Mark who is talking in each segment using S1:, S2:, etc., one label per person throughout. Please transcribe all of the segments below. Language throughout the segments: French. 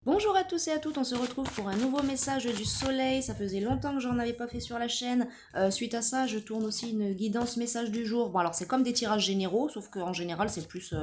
S1: Bonjour à tous et à toutes, on se retrouve pour un nouveau message du soleil. Ça faisait longtemps que j'en avais pas fait sur la chaîne. Suite à ça, je tourne aussi une guidance message du jour. Bon, alors c'est comme des tirages généraux, sauf qu'en général, c'est plus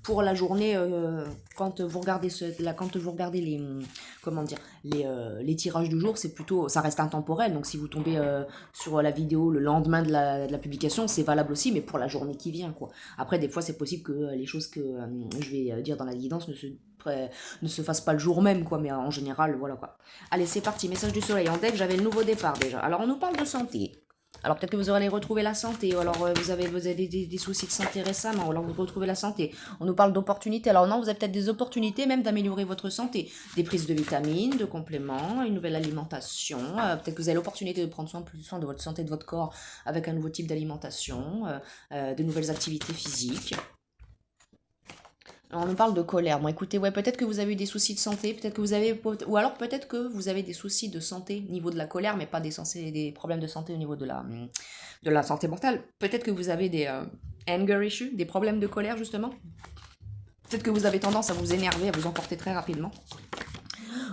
S1: pour la journée quand vous regardez quand vous regardez les comment dire les tirages du jour, c'est plutôt ça reste intemporel. Donc si vous tombez sur la vidéo le lendemain de la publication, c'est valable aussi, mais pour la journée qui vient quoi. Après, des fois, c'est possible que les choses que je vais dire dans la guidance ne se fasse pas le jour même, quoi, mais en général, voilà quoi. Allez, c'est parti, message du soleil en deck, j'avais le nouveau départ déjà. Alors, on nous parle de santé. Alors, peut-être que vous allez retrouver la santé, ou alors vous avez des soucis de santé récemment, ou alors vous retrouvez la santé. On nous parle d'opportunités. Alors, non, vous avez peut-être des opportunités même d'améliorer votre santé. Des prises de vitamines, de compléments, une nouvelle alimentation. Peut-être que vous avez l'opportunité de prendre plus soin de votre santé, de votre corps, avec un nouveau type d'alimentation, de nouvelles activités physiques. On nous parle de colère. Bon, écoutez, ouais, peut-être que vous avez eu des soucis de santé, peut-être que vous avez, ou alors peut-être que vous avez des soucis de santé au niveau de la colère, mais pas des problèmes de santé au niveau de la santé mentale. Peut-être que vous avez des anger issues, des problèmes de colère justement. Peut-être que vous avez tendance à vous énerver, à vous emporter très rapidement.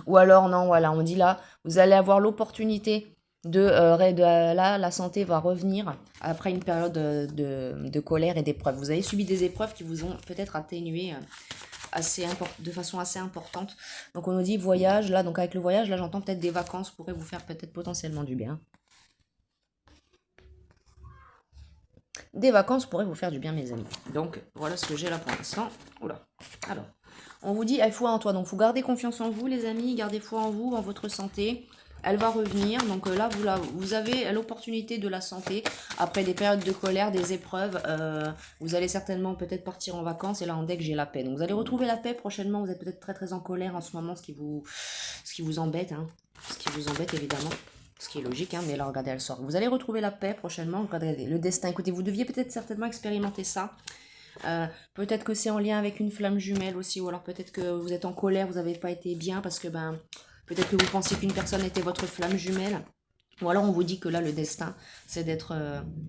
S1: Ou alors, non, voilà, on dit là, vous allez avoir l'opportunité là, la santé va revenir après une période de colère et d'épreuves. Vous avez subi des épreuves qui vous ont peut-être atténué de façon assez importante. Donc on nous dit voyage, là, donc avec le voyage, là j'entends peut-être des vacances pourraient vous faire peut-être potentiellement du bien. Des vacances pourraient vous faire du bien, mes amis. Donc voilà ce que j'ai là pour l'instant. Oula. Alors, on vous dit, elle foi en toi. Donc vous gardez confiance en vous, les amis, gardez foi en vous, en votre santé. Elle va revenir. Donc vous avez l'opportunité de la santé. Après des périodes de colère, des épreuves, vous allez certainement peut-être partir en vacances. Et là, en deck, j'ai la paix. Donc vous allez retrouver la paix prochainement. Vous êtes peut-être très très en colère en ce moment, ce qui vous embête. Hein. Ce qui vous embête, évidemment. Ce qui est logique, hein, mais là, regardez, elle sort. Vous allez retrouver la paix prochainement. Regardez, le destin. Écoutez, vous deviez peut-être certainement expérimenter ça. Peut-être que c'est en lien avec une flamme jumelle aussi, ou alors peut-être que vous êtes en colère, vous n'avez pas été bien parce que peut-être que vous pensiez qu'une personne était votre flamme jumelle. Ou alors on vous dit que là le destin c'est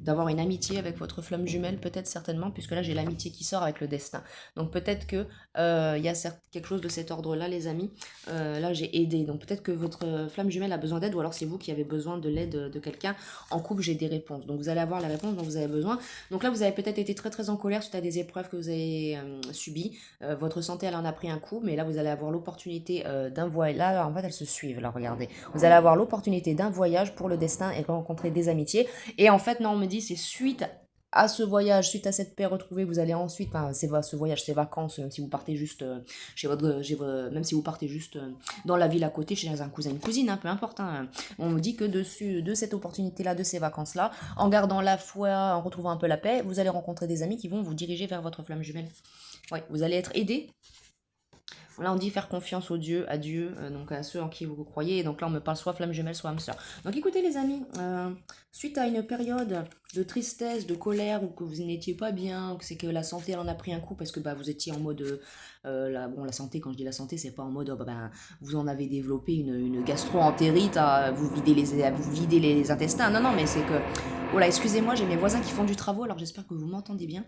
S1: d'avoir une amitié avec votre flamme jumelle, peut-être certainement, puisque là j'ai l'amitié qui sort avec le destin. Donc peut-être que il y a quelque chose de cet ordre-là, les amis. Là j'ai aidé. Donc peut-être que votre flamme jumelle a besoin d'aide, ou alors c'est vous qui avez besoin de l'aide de quelqu'un. En couple, j'ai des réponses. Donc vous allez avoir la réponse dont vous avez besoin. Donc là vous avez peut-être été très très en colère suite à des épreuves que vous avez subies. Votre santé elle en a pris un coup, mais là vous allez avoir l'opportunité d'un voyage. Là en fait elles se suivent. Là regardez. Vous allez avoir l'opportunité d'un voyage pour le destin et rencontrer des amitiés. Et en fait, non, on me dit, c'est suite à ce voyage, suite à cette paix retrouvée, vous allez ensuite, enfin, ce voyage, ces vacances, même si vous partez juste même si vous partez juste dans la ville à côté, chez un cousin, une cousine, hein, peu importe. Hein, on me dit que dessus, de cette opportunité-là, de ces vacances-là, en gardant la foi, en retrouvant un peu la paix, vous allez rencontrer des amis qui vont vous diriger vers votre flamme jumelle. Ouais, vous allez être aidé. Là, on dit faire confiance aux dieux, à Dieu, donc à ceux en qui vous croyez. Et donc là, on me parle soit flamme jumelle, soit âme sœur. Donc écoutez, les amis, suite à une période de tristesse, de colère, ou que vous n'étiez pas bien, ou que c'est que la santé elle en a pris un coup parce que vous étiez en mode. La santé, quand je dis la santé, c'est pas en mode vous en avez développé une gastro-entérite, vous videz les intestins. Non, non, mais c'est que. Oh là, excusez-moi, j'ai mes voisins qui font du travaux, alors j'espère que vous m'entendez bien.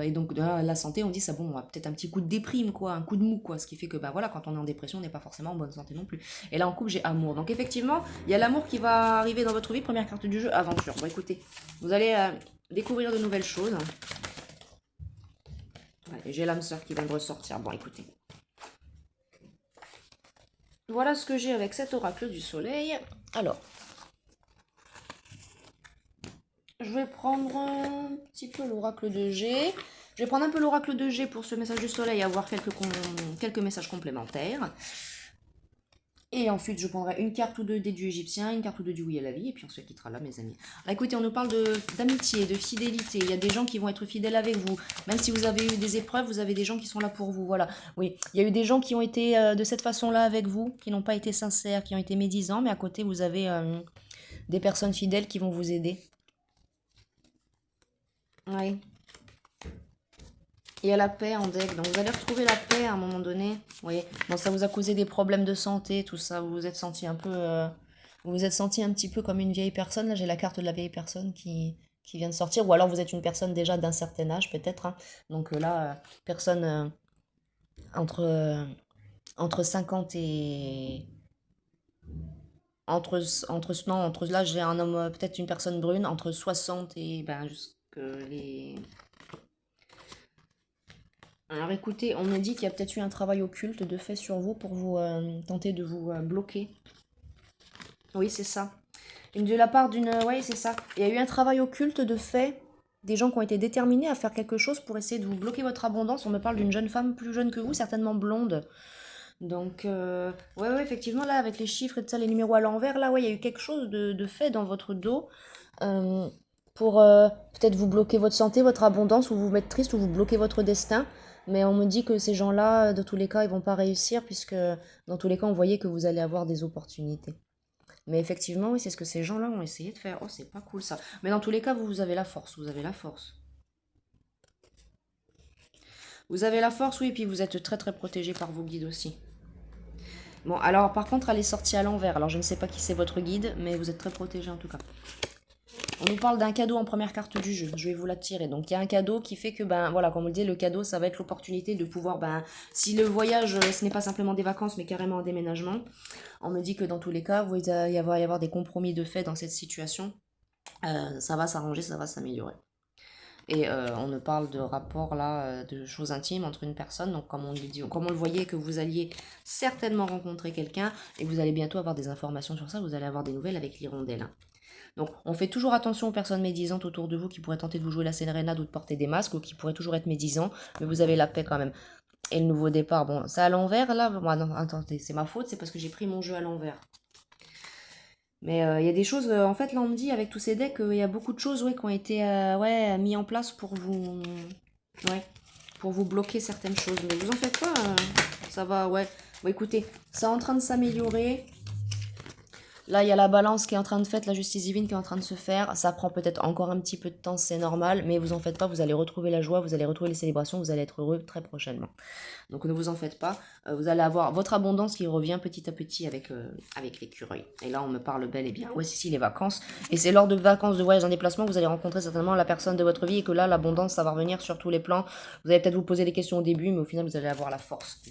S1: Et donc, la santé, on dit ça, bon, peut-être un petit coup de déprime, quoi, un coup de mou, quoi, ce qui fait que, voilà, quand on est en dépression, on n'est pas forcément en bonne santé non plus. Et là, en couple, j'ai amour. Donc, effectivement, il y a l'amour qui va arriver dans votre vie. Première carte du jeu, aventure. Bon, écoutez, vous allez découvrir de nouvelles choses. Ouais, j'ai l'âme sœur qui vient de ressortir. Bon, écoutez. Voilà ce que j'ai avec cet oracle du soleil. Alors, je vais prendre un petit peu l'oracle de G. Je vais prendre un peu l'oracle de G pour ce message du soleil, avoir quelques messages complémentaires. Et ensuite, je prendrai une carte ou deux des dieux égyptiens, une carte ou deux du oui à la vie, et puis on se quittera là, mes amis. Alors, écoutez, on nous parle d'amitié, de fidélité. Il y a des gens qui vont être fidèles avec vous. Même si vous avez eu des épreuves, vous avez des gens qui sont là pour vous. Voilà. Oui, il y a eu des gens qui ont été de cette façon-là avec vous, qui n'ont pas été sincères, qui ont été médisants, mais à côté, vous avez des personnes fidèles qui vont vous aider. Oui. Il y a la paix en deck, donc vous allez retrouver la paix à un moment donné. Oui, bon, ça vous a causé des problèmes de santé, tout ça. Vous vous êtes senti un peu, vous vous êtes senti un petit peu comme une vieille personne. Là, j'ai la carte de la vieille personne qui vient de sortir. Ou alors vous êtes une personne déjà d'un certain âge, peut-être. Hein. Donc là, personne entre entre 50 et... non, entre là, j'ai un homme, peut-être une personne brune, entre 60 et ben, jusque les... Alors écoutez, on me dit qu'il y a peut-être eu un travail occulte de fait sur vous pour vous tenter de vous bloquer. Oui, c'est ça. De la part d'une... Oui, c'est ça. Il y a eu un travail occulte de fait, des gens qui ont été déterminés à faire quelque chose pour essayer de vous bloquer votre abondance. On me parle d'une jeune femme plus jeune que vous, certainement blonde. Donc, ouais, effectivement, là, avec les chiffres et tout ça, les numéros à l'envers, là, ouais, il y a eu quelque chose de fait dans votre dos euh, pour peut-être vous bloquer votre santé, votre abondance, ou vous mettre triste, ou vous bloquer votre destin. Mais on me dit que ces gens-là, dans tous les cas, ils vont pas réussir, puisque dans tous les cas, on voyait que vous allez avoir des opportunités. Mais effectivement, oui, c'est ce que ces gens-là ont essayé de faire. Oh, c'est pas cool ça. Mais dans tous les cas, vous avez la force, vous avez la force. Vous avez la force, oui, et puis vous êtes très très protégé par vos guides aussi. Bon, alors par contre, elle est sortie à l'envers. Alors je ne sais pas qui c'est votre guide, mais vous êtes très protégé en tout cas. On nous parle d'un cadeau en première carte du jeu. Je vais vous la tirer. Donc il y a un cadeau qui fait que, ben voilà, comme on le dit, le cadeau, ça va être l'opportunité de pouvoir, ben, si le voyage, ce n'est pas simplement des vacances, mais carrément un déménagement, on me dit que dans tous les cas, il va y avoir des compromis de fait dans cette situation. Ça va s'arranger, ça va s'améliorer. Et on ne parle de rapport là, de choses intimes entre une personne. Donc comme on, dit, comme on le voyait que vous alliez certainement rencontrer quelqu'un et que vous allez bientôt avoir des informations sur ça, vous allez avoir des nouvelles avec l'hirondelle. Donc on fait toujours attention aux personnes médisantes autour de vous qui pourraient tenter de vous jouer la sérénade ou de porter des masques ou qui pourraient toujours être médisants, mais vous avez la paix quand même. Et le nouveau départ, bon, c'est à l'envers là. Bon, non, attendez, c'est ma faute, c'est parce que j'ai pris mon jeu à l'envers. Mais il y a des choses, en fait, là on me dit avec tous ces decks, il y a beaucoup de choses ouais, qui ont été ouais, mis en place ouais, pour vous bloquer certaines choses. Mais vous en faites pas, ça va, ouais. Bon, écoutez, c'est en train de s'améliorer. Là, il y a la balance qui est en train de faire, la justice divine qui est en train de se faire. Ça prend peut-être encore un petit peu de temps, c'est normal, mais vous en faites pas, vous allez retrouver la joie, vous allez retrouver les célébrations, vous allez être heureux très prochainement. Donc ne vous en faites pas, vous allez avoir votre abondance qui revient petit à petit avec l'écureuil. Et là, on me parle bel et bien, ouais, si, les vacances. Et c'est lors de vacances, de voyage, en déplacement, que vous allez rencontrer certainement la personne de votre vie et que là, l'abondance, ça va revenir sur tous les plans. Vous allez peut-être vous poser des questions au début, mais au final, vous allez avoir la force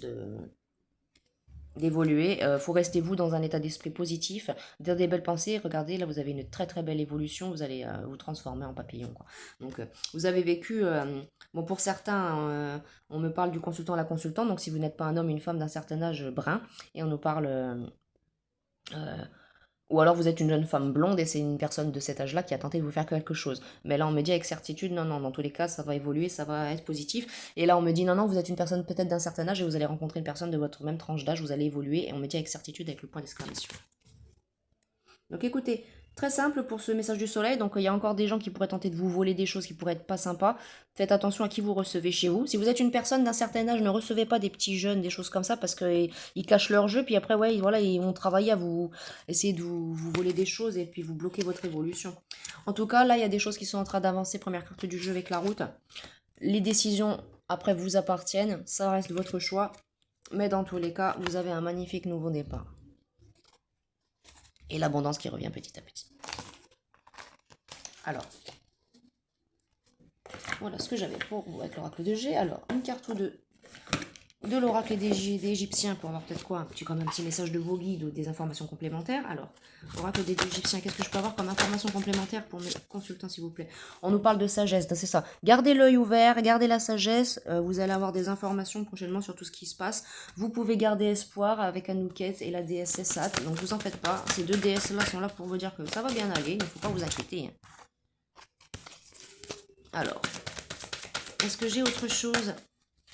S1: d'évoluer. Faut rester vous dans un état d'esprit positif, dire des belles pensées. Regardez, là vous avez une très très belle évolution, vous allez vous transformer en papillon, quoi. Donc vous avez vécu, bon pour certains, on me parle du consultant à la consultante, donc si vous n'êtes pas un homme, une femme d'un certain âge brun, et on nous parle euh, ou alors vous êtes une jeune femme blonde et c'est une personne de cet âge-là qui a tenté de vous faire quelque chose. Mais là on me dit avec certitude, non, non, dans tous les cas ça va évoluer, ça va être positif. Et là on me dit, non, non, vous êtes une personne peut-être d'un certain âge et vous allez rencontrer une personne de votre même tranche d'âge, vous allez évoluer. Et on me dit avec certitude avec le point d'exclamation. Donc écoutez, très simple pour ce message du soleil. Donc il y a encore des gens qui pourraient tenter de vous voler des choses qui pourraient être pas sympas. Faites attention à qui vous recevez chez vous. Si vous êtes une personne d'un certain âge, ne recevez pas des petits jeunes, des choses comme ça, parce qu'ils cachent leur jeu. Puis après, ouais, voilà, ils vont travailler à vous essayer de vous voler des choses et puis vous bloquer votre évolution. En tout cas, là, il y a des choses qui sont en train d'avancer. Première carte du jeu avec la route. Les décisions après vous appartiennent. Ça reste votre choix. Mais dans tous les cas, vous avez un magnifique nouveau départ. Et l'abondance qui revient petit à petit. Alors, voilà ce que j'avais pour vous avec l'oracle de G. Alors, une carte ou deux de l'oracle des Égyptiens pour avoir peut-être quoi, comme un petit message de vos guides ou des informations complémentaires. Alors, oracle des Égyptiens, qu'est-ce que je peux avoir comme information complémentaire pour mes consultants, s'il vous plaît? On nous parle de sagesse, c'est ça. Gardez l'œil ouvert, gardez la sagesse. Vous allez avoir des informations prochainement sur tout ce qui se passe. Vous pouvez garder espoir avec Anouket et la déesse Sessat. Donc, vous en faites pas. Ces deux déesses-là sont là pour vous dire que ça va bien aller. Il ne faut pas vous inquiéter. Alors, est-ce que j'ai autre chose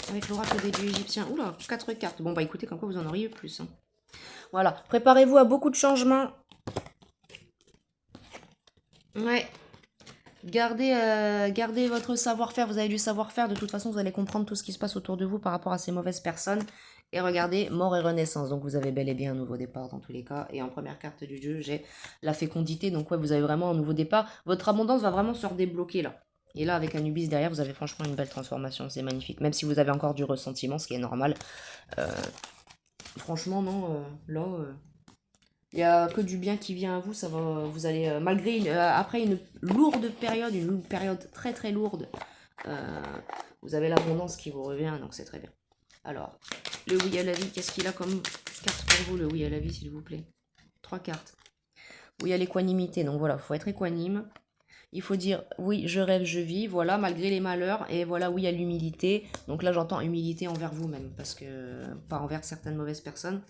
S1: avec l'oracle des dieux égyptiens? Oula, 4 cartes. Bon, bah écoutez, comme quoi vous en auriez plus. Hein. Voilà, préparez-vous à beaucoup de changements. Ouais. Gardez votre savoir-faire. Vous avez du savoir-faire. De toute façon, vous allez comprendre tout ce qui se passe autour de vous par rapport à ces mauvaises personnes. Et regardez, mort et renaissance. Donc vous avez bel et bien un nouveau départ dans tous les cas. Et en première carte du jeu, j'ai la fécondité. Donc ouais, vous avez vraiment un nouveau départ. Votre abondance va vraiment se redébloquer là. Et là, avec Anubis derrière, vous avez franchement une belle transformation. C'est magnifique. Même si vous avez encore du ressentiment, ce qui est normal. Franchement, non. Là, il n'y a que du bien qui vient à vous. Ça va, vous allez, malgré après une lourde période, une période très très lourde, vous avez l'abondance qui vous revient. Donc c'est très bien. Alors, Le oui à la vie, qu'est-ce qu'il a comme carte pour vous, le oui à la vie, s'il vous plaît? 3 cartes. Oui à l'équanimité, donc voilà, il faut être équanime. Il faut dire oui, je rêve, je vis, voilà, malgré les malheurs, et voilà, oui à l'humilité. Donc là, j'entends humilité envers vous-même, parce que pas envers certaines mauvaises personnes.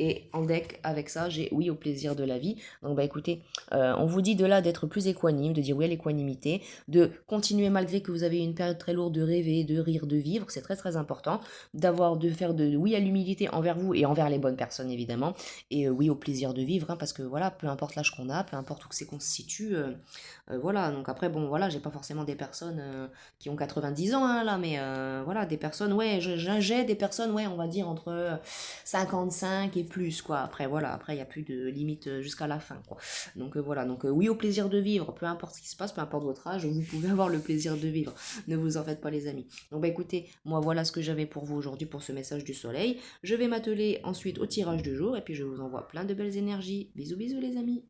S1: Et en deck, avec ça, j'ai oui au plaisir de la vie. Donc bah écoutez, on vous dit de là d'être plus équanime, de dire oui à l'équanimité, de continuer malgré que vous avez une période très lourde, de rêver, de rire, de vivre, c'est très très important, de faire de oui à l'humilité envers vous et envers les bonnes personnes évidemment, et oui au plaisir de vivre, hein, parce que voilà, peu importe l'âge qu'on a, peu importe où c'est qu'on se situe, voilà, donc après, bon, voilà, j'ai pas forcément des personnes qui ont 90 ans, hein, là, mais voilà, des personnes, ouais, j'ai des personnes, ouais, on va dire entre 55 et plus, quoi. Après, voilà, après, il n'y a plus de limite jusqu'à la fin, quoi. Donc voilà, donc oui, au plaisir de vivre, peu importe ce qui se passe, peu importe votre âge, vous pouvez avoir le plaisir de vivre. Ne vous en faites pas, les amis. Donc, bah écoutez, moi, voilà ce que j'avais pour vous aujourd'hui pour ce message du soleil. Je vais m'atteler ensuite au tirage du jour, et puis je vous envoie plein de belles énergies. Bisous, bisous, les amis.